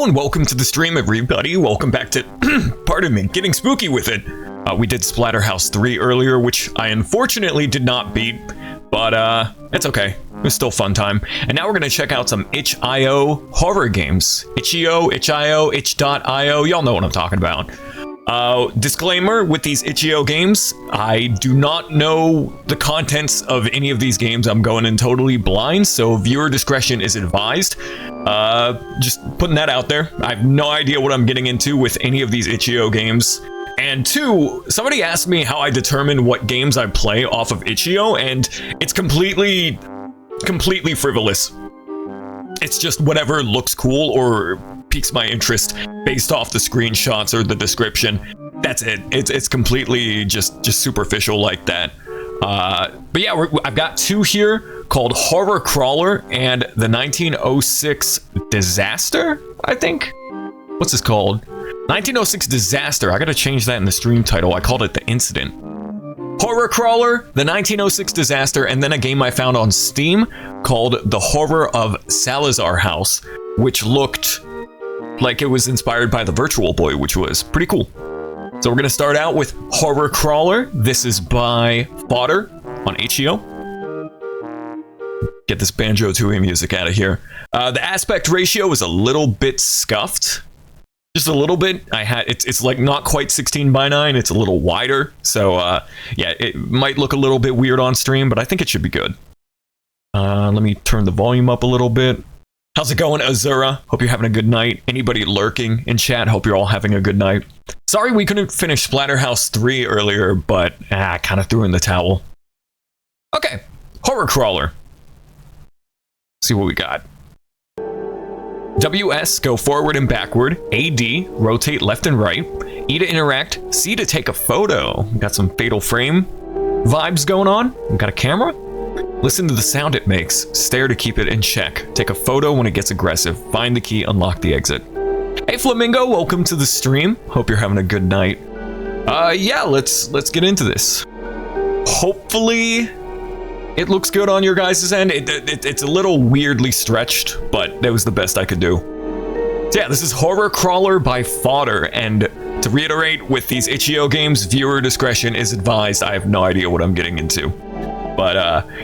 Hello and welcome to the stream, everybody. Welcome back to, pardon me, getting spooky with it. We did Splatterhouse 3 earlier, which I unfortunately did not beat, but it's okay. It was still a fun time. And now we're gonna check out some itch.io horror games. Itch.io, itch.io, itch.io, y'all know what I'm talking about. Disclaimer with these itch.io games, I do not know the contents of any of these games. I'm going in totally blind, so viewer discretion is advised. Just putting that out there. I have no idea what I'm getting into with any of these itch.io games. And two, somebody asked me how I determine what games I play off of itch.io, and it's completely frivolous. It's just whatever looks cool or piques my interest based off the screenshots or the description. That's it. It's completely just superficial like that. But yeah, I've got two here called Horror Crawler and the 1906 Disaster, I think. What's this called? 1906 Disaster. I gotta change that in the stream title. I called it The Incident. Horror Crawler, the 1906 Disaster, and then a game I found on Steam called The Horror of Salazar House, which looked like it was inspired by the Virtual Boy, which was pretty cool. So we're gonna start out with Horror Crawler. This is by Fodder on itch.io. Get this Banjo Tooie music out of here. The aspect ratio is a little bit scuffed. Just a little bit. It's like not quite 16:9. It's a little wider. So yeah, it might look a little bit weird on stream, but I think it should be good. Let me turn the volume up a little bit. How's it going, Azura? Hope you're having a good night. Anybody lurking in chat, hope you're all having a good night. Sorry we couldn't finish Splatterhouse 3 earlier, but I kind of threw in the towel. Okay, Horror Crawler. Let's see what we got. WS, go forward and backward. AD, rotate left and right. E to interact. C to take a photo. We got some Fatal Frame vibes going on. We got a camera. Listen to the sound it makes. Stare to keep it in check. Take a photo when it gets aggressive. Find the key, unlock the exit. Hey Flamingo, welcome to the stream. Hope you're having a good night. Yeah, let's get into this. Hopefully it looks good on your guys' end. It's a little weirdly stretched, but that was the best I could do. So yeah, this is Horror Crawler by Fodder, and to reiterate, with these itch.io games, viewer discretion is advised. I have no idea what I'm getting into. But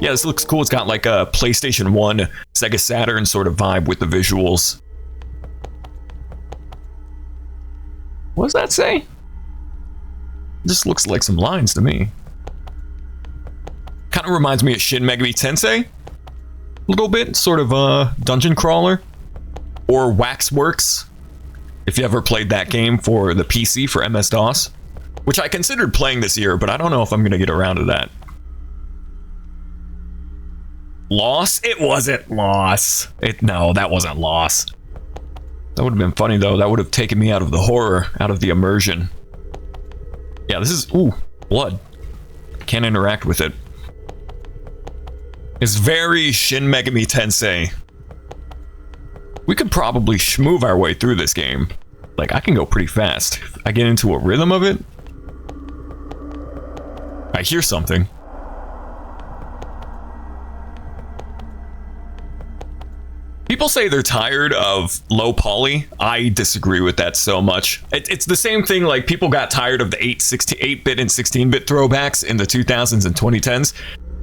yeah, this looks cool. It's got like a PlayStation 1, Sega Saturn sort of vibe with the visuals. What does that say? This looks like some lines to me. Kind of reminds me of Shin Megami Tensei. A little bit, sort of a dungeon crawler. Or Waxworks, if you ever played that game for the PC for MS-DOS. Which I considered playing this year, but I don't know if I'm going to get around to that. Loss? It wasn't Loss. No, that wasn't Loss. That would have been funny though. That would have taken me out of the horror, out of the immersion. Yeah, this is, ooh, blood. Can't interact with it. It's very Shin Megami Tensei. We could probably schmoove our way through this game. Like, I can go pretty fast. If I get into a rhythm of it. I hear something. People say they're tired of low poly. I disagree with that so much. It's the same thing like people got tired of the 8-bit and 16-bit throwbacks in the 2000s and 2010s.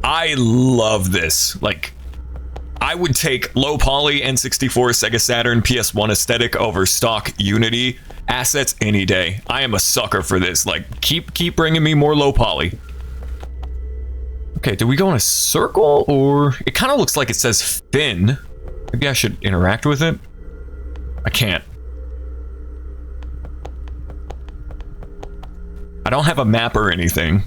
I love this. Like, I would take low poly N64, Sega Saturn, PS1 aesthetic over stock Unity assets any day. I am a sucker for this. Like, keep bringing me more low poly. Okay, do we go in a circle or it kind of looks like it says Finn. Maybe I should interact with it. I can't. I don't have a map or anything.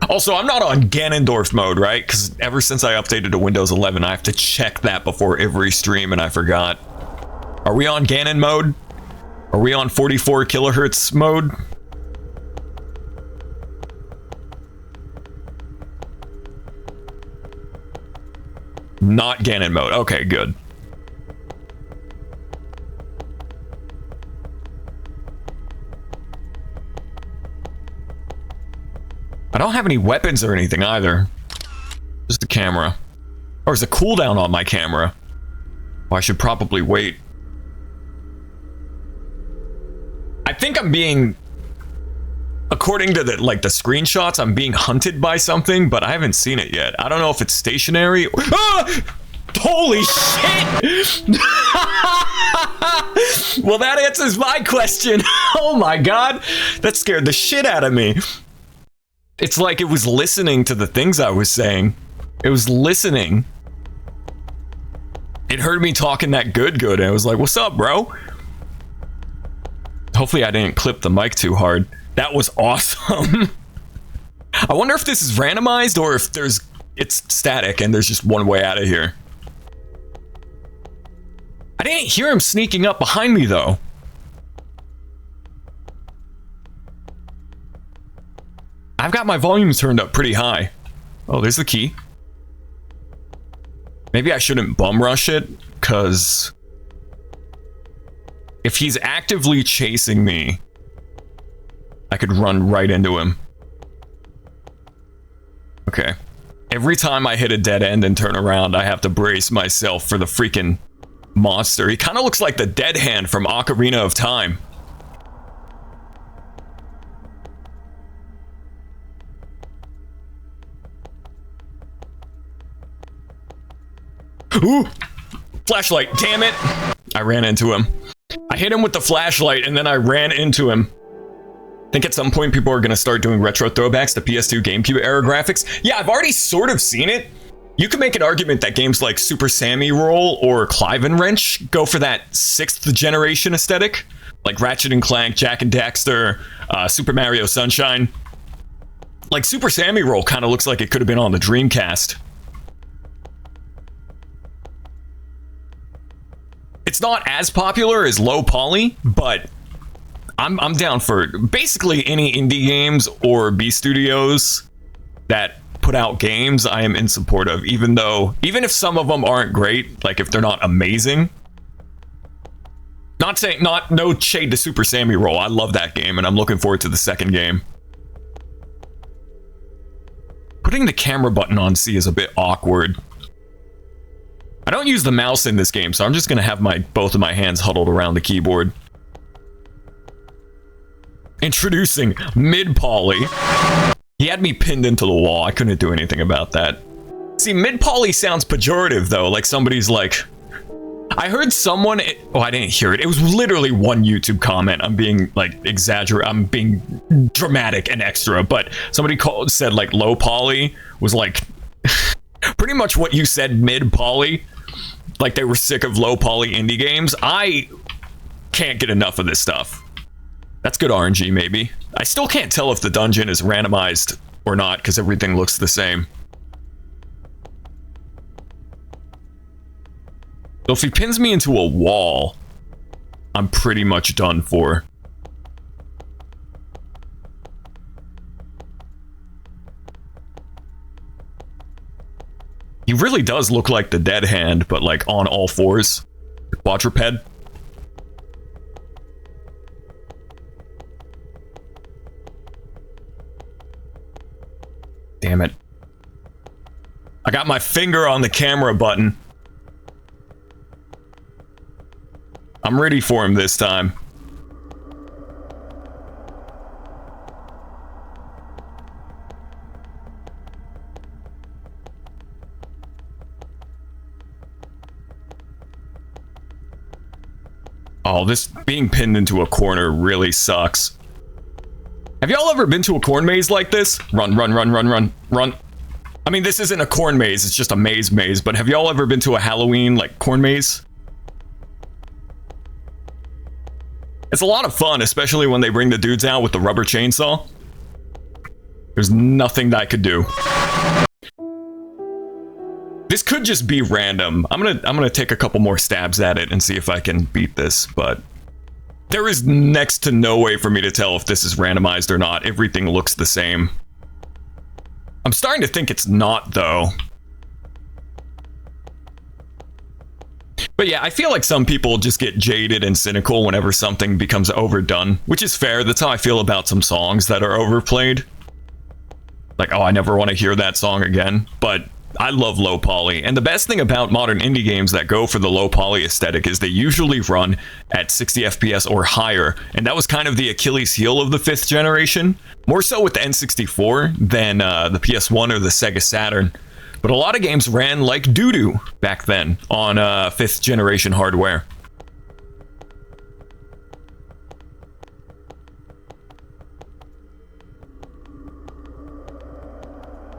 Also, I'm not on Ganondorf mode, right? Because ever since I updated to Windows 11, I have to check that before every stream, and I forgot. Are we on Ganon mode? Are we on 44 kilohertz mode? Not Ganon mode. Okay, good. I don't have any weapons or anything either. Just a camera. Or is a cooldown on my camera? Oh, I should probably wait. I think I'm being, according to the screenshots, I'm being hunted by something, but I haven't seen it yet. I don't know if it's stationary. Ah! Holy shit! Well, that answers my question. Oh my god, that scared the shit out of me. It's like it was listening to the things I was saying. It was listening. It heard me talking that good, and it was like, what's up, bro? Hopefully I didn't clip the mic too hard. That was awesome. I wonder if this is randomized or if it's static and there's just one way out of here. I didn't hear him sneaking up behind me though. I've got my volume turned up pretty high. Oh, there's the key. Maybe I shouldn't bum rush it, because if he's actively chasing me, I could run right into him. Okay. Every time I hit a dead end and turn around, I have to brace myself for the freaking monster. He kind of looks like the Dead Hand from Ocarina of Time. Ooh! Flashlight, damn it! I ran into him. I hit him with the flashlight and then I ran into him. I think at some point people are going to start doing retro throwbacks to PS2 GameCube era graphics. Yeah, I've already sort of seen it. You could make an argument that games like Super Sammy Roll or Clive and Wrench go for that 6th generation aesthetic. Like Ratchet and Clank, Jak and Daxter, Super Mario Sunshine. Like Super Sammy Roll kind of looks like it could have been on the Dreamcast. It's not as popular as low poly, but I'm down for basically any indie games or B studios that put out games I am in support of, even if some of them aren't great, like if they're not amazing. No shade to Super Sammy Roll. I love that game and I'm looking forward to the second game. Putting the camera button on C is a bit awkward. I don't use the mouse in this game, so I'm just gonna have both of my hands huddled around the keyboard. Introducing mid-poly. He had me pinned into the wall. I couldn't do anything about that. See, mid-poly sounds pejorative though, like somebody's like... I heard someone... Oh, I didn't hear it. It was literally one YouTube comment. I'm being like I'm being dramatic and extra, but somebody said like low poly was like... pretty much what you said, mid-poly. Like they were sick of low poly indie games. I can't get enough of this stuff. That's good RNG, maybe. I still can't tell if the dungeon is randomized or not, because everything looks the same. So if he pins me into a wall, I'm pretty much done for. He really does look like the Dead Hand, but like on all fours. Quadruped. Damn it. I got my finger on the camera button. I'm ready for him this time. Oh, this being pinned into a corner really sucks. Have y'all ever been to a corn maze like this? Run, run, run, run, run, run. I mean, this isn't a corn maze, it's just a maze, but have y'all ever been to a Halloween, like, corn maze? It's a lot of fun, especially when they bring the dudes out with the rubber chainsaw. There's nothing that I could do. This could just be random. I'm gonna take a couple more stabs at it and see if I can beat this, but there is next to no way for me to tell if this is randomized or not. Everything looks the same. I'm starting to think it's not, though. But yeah, I feel like some people just get jaded and cynical whenever something becomes overdone, which is fair. That's how I feel about some songs that are overplayed. Like, oh, I never want to hear that song again. But I love low poly. And the best thing about modern indie games that go for the low poly aesthetic is they usually run at 60 FPS or higher. And that was kind of the Achilles heel of the 5th generation. More so with the N64 than the PS1 or the Sega Saturn. But a lot of games ran like doo-doo back then on 5th generation hardware.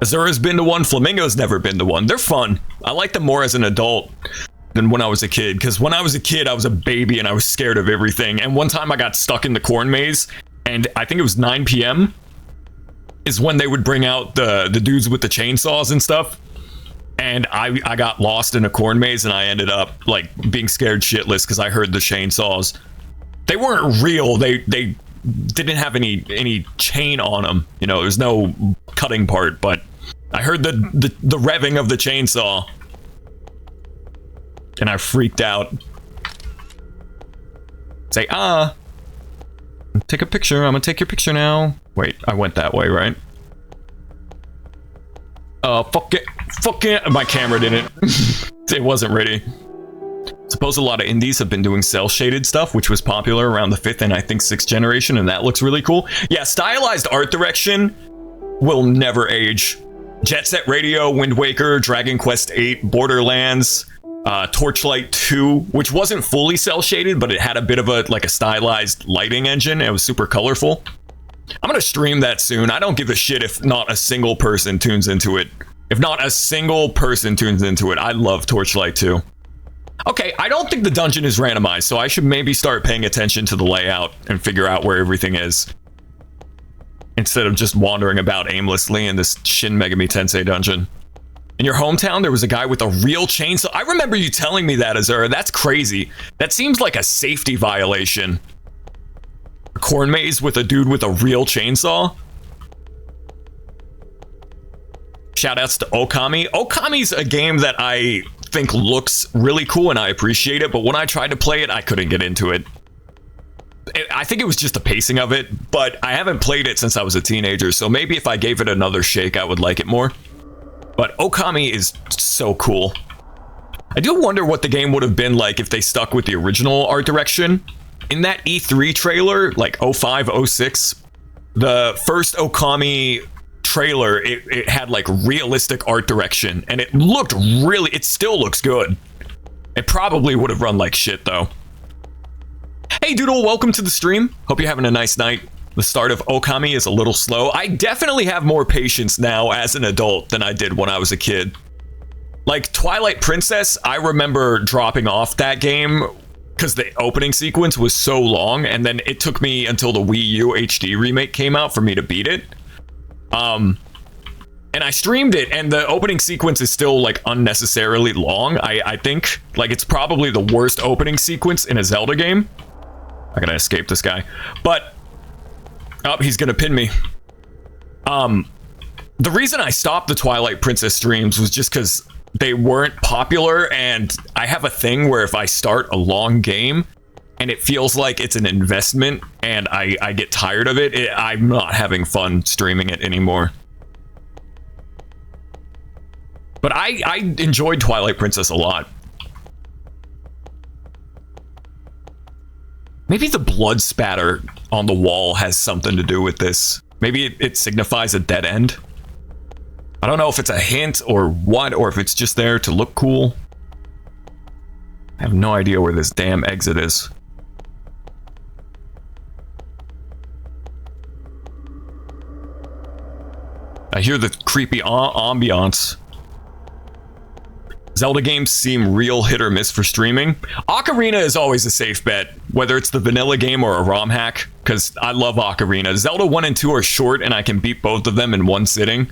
Azura's been to one, Flamingo's never been to one. They're fun. I like them more as an adult than when I was a kid, because when I was a kid, I was a baby and I was scared of everything. And one time I got stuck in the corn maze, and I think it was 9 p.m. is when they would bring out the dudes with the chainsaws and stuff. And I got lost in a corn maze, and I ended up like being scared shitless because I heard the chainsaws. They weren't real. They didn't have any chain on them. You know, there's no cutting part, but I heard the revving of the chainsaw, and I freaked out. Say, take a picture. I'm gonna take your picture now. Wait, I went that way, right? Fuck it. My camera didn't. It wasn't ready. Suppose a lot of indies have been doing cell shaded stuff, which was popular around the 5th and I think 6th generation, and that looks really cool. Yeah, stylized art direction will never age. Jet Set Radio, Wind Waker, Dragon Quest VIII, Borderlands, Torchlight 2, which wasn't fully cell shaded, but it had a bit of a stylized lighting engine. It was super colorful. I'm gonna stream that soon. I don't give a shit if not a single person tunes into it. I love Torchlight 2. Okay, I don't think the dungeon is randomized, so I should maybe start paying attention to the layout and figure out where everything is, instead of just wandering about aimlessly in this Shin Megami Tensei dungeon. In your hometown, there was a guy with a real chainsaw. I remember you telling me that, Azura. That's crazy. That seems like a safety violation. A corn maze with a dude with a real chainsaw? Shoutouts to Okami. Okami's a game that I think looks really cool and I appreciate it, but when I tried to play it, I couldn't get into it. I think it was just the pacing of it, but I haven't played it since I was a teenager, so maybe if I gave it another shake, I would like it more. But Okami is so cool. I do wonder what the game would have been like if they stuck with the original art direction. In that E3 trailer, like 05, 06, the first Okami trailer, it had like realistic art direction, and it looked really, it still looks good. It probably would have run like shit though. Hey Doodle, welcome to the stream. Hope you're having a nice night. The start of Okami is a little slow. I definitely have more patience now as an adult than I did when I was a kid. Like Twilight Princess, I remember dropping off that game because the opening sequence was so long, and then it took me until the Wii U HD remake came out for me to beat it. And I streamed it, and the opening sequence is still like unnecessarily long. I think like it's probably the worst opening sequence in a Zelda game. I gotta escape this guy, but he's gonna pin me. The reason I stopped the Twilight Princess streams was just because they weren't popular, and I have a thing where if I start a long game and it feels like it's an investment and I get tired of it, I'm not having fun streaming it anymore. But I enjoyed Twilight Princess a lot. Maybe the blood spatter on the wall has something to do with this. Maybe it signifies a dead end. I don't know if it's a hint or what, or if it's just there to look cool. I have no idea where this damn exit is. I hear the creepy ambiance. Zelda games seem real hit or miss for streaming. Ocarina is always a safe bet, whether it's the vanilla game or a ROM hack, because I love Ocarina. Zelda 1 and 2 are short, and I can beat both of them in one sitting.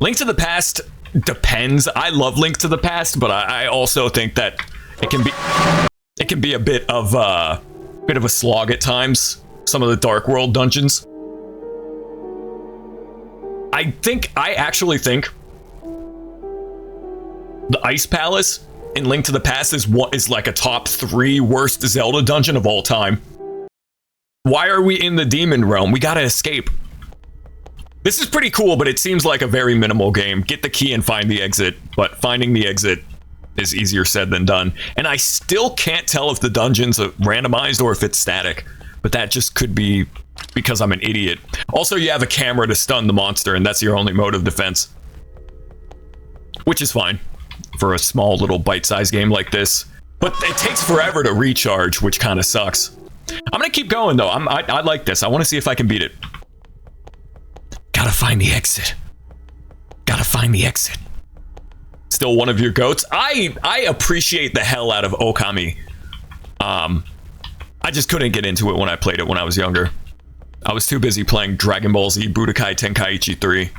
Link to the Past depends. I love Link to the Past, but I also think that it can be a bit of a slog at times. Some of the Dark World dungeons. I actually think the Ice Palace in Link to the Past is like a top 3 worst Zelda dungeon of all time. Why are we in the demon realm? We gotta escape. This is pretty cool, but it seems like a very minimal game. Get the key and find the exit, but finding the exit is easier said than done. And I still can't tell if the dungeons are randomized or if it's static, but that just could be because I'm an idiot. Also, you have a camera to stun the monster, and that's your only mode of defense, which is fine for a small little bite-sized game like this. But it takes forever to recharge, which kind of sucks. I'm gonna keep going though. I like this. I want to see if I can beat it. Gotta find the exit. Gotta find the exit. Still one of your goats. I appreciate the hell out of Okami. I just couldn't get into it when I played it when I was younger. I was too busy playing Dragon Ball Z Budokai Tenkaichi 3.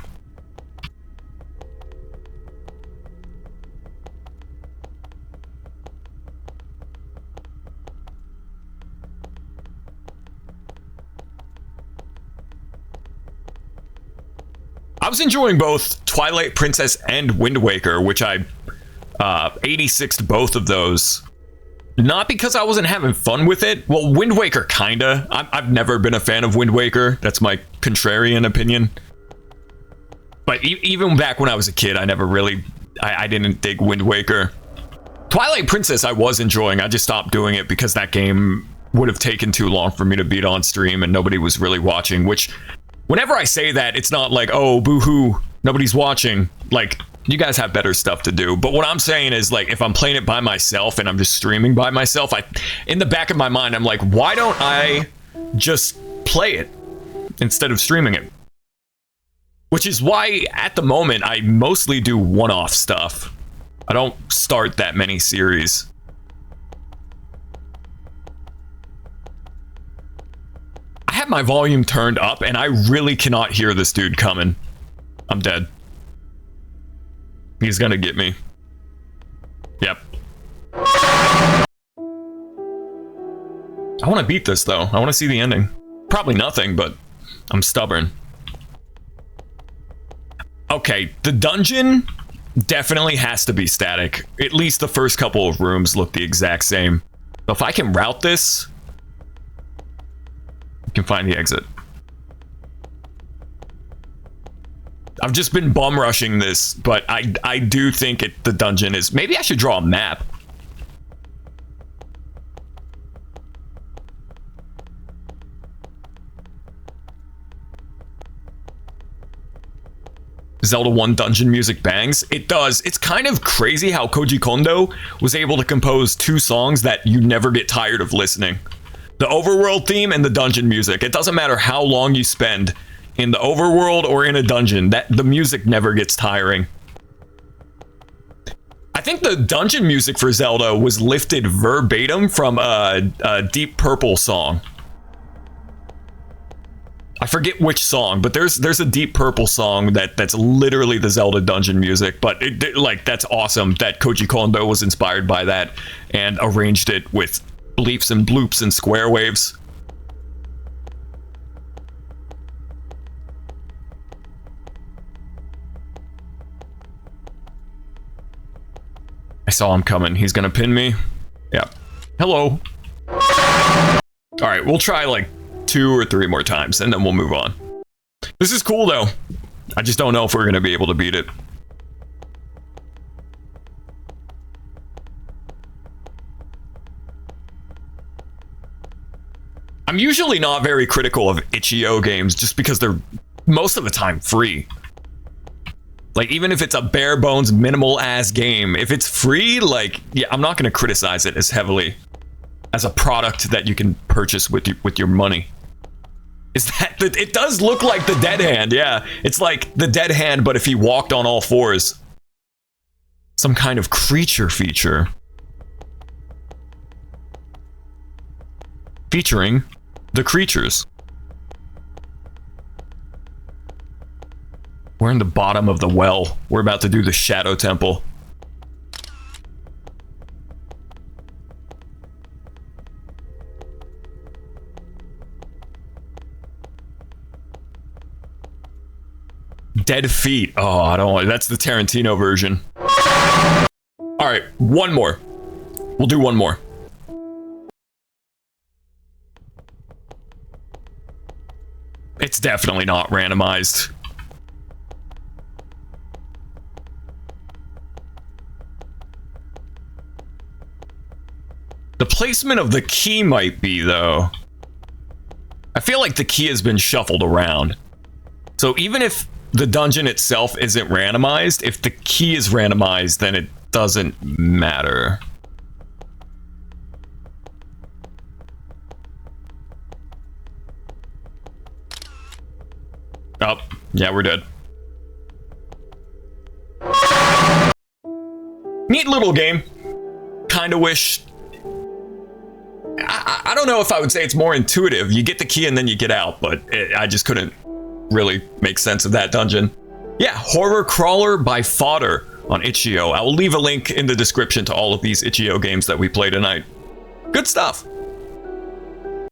I was enjoying both Twilight Princess and Wind Waker, which I 86'd both of those. Not because I wasn't having fun with it. Well, Wind Waker kinda. I've never been a fan of Wind Waker. That's my contrarian opinion. But even back when I was a kid, I never really... I didn't dig Wind Waker. Twilight Princess I was enjoying. I just stopped doing it because that game would have taken too long for me to beat on stream and nobody was really watching, which... Whenever I say that, it's not like, oh, boo-hoo, nobody's watching. Like, you guys have better stuff to do. But what I'm saying is, like, if I'm playing it by myself and I'm just streaming by myself, in the back of my mind, I'm like, why don't I just play it instead of streaming it? Which is why, at the moment, I mostly do one-off stuff. I don't start that many series. I have my volume turned up and I really cannot hear this dude coming. I'm dead. He's gonna get me. Yep. I want to beat this though. I want to see the ending. Probably nothing, but I'm stubborn. Okay, the dungeon definitely has to be static. At least the first couple of rooms look the exact same. So if I can route this, you can find the exit. I've just been bum rushing this, but I do think the dungeon is... Maybe I should draw a map. Zelda 1 dungeon music bangs. It does. It's kind of crazy how Koji Kondo was able to compose two songs that you never get tired of listening. The overworld theme and the dungeon music. It doesn't matter how long you spend in the overworld or in a dungeon, the music never gets tiring. I think the dungeon music for Zelda was lifted verbatim from a Deep Purple song. I forget which song, but there's a Deep Purple song that's literally the Zelda dungeon music. But that's awesome that Koji Kondo was inspired by that and arranged it with bleeps and bloops and square waves. I saw him coming. He's gonna pin me. Yeah. Hello. All right, we'll try like 2 or 3 more times and then we'll move on. This is cool though. I just don't know if we're gonna be able to beat it. I'm usually not very critical of itch.io games just because they're most of the time free. Like, even if it's a bare bones minimal ass game, if it's free, like, yeah, I'm not going to criticize it as heavily as a product that you can purchase with your money. Is that it does look like the Dead Hand? Yeah, it's like the Dead Hand, but if he walked on all fours. Some kind of creature feature. Featuring the creatures. We're in the bottom of the well. We're about to do the Shadow Temple. Dead feet. Oh, I don't want... That's the Tarantino version. All right, one more. We'll do one more. It's definitely not randomized. The placement of the key might be, though. I feel like the key has been shuffled around. So even if the dungeon itself isn't randomized, if the key is randomized, then it doesn't matter. Oh, yeah, we're dead. Neat little game. Kinda wish... I don't know if I would say it's more intuitive. You get the key and then you get out, but I just couldn't really make sense of that dungeon. Yeah, Horror Crawler by Fodder on itch.io. I will leave a link in the description to all of these itch.io games that we played tonight. Good stuff.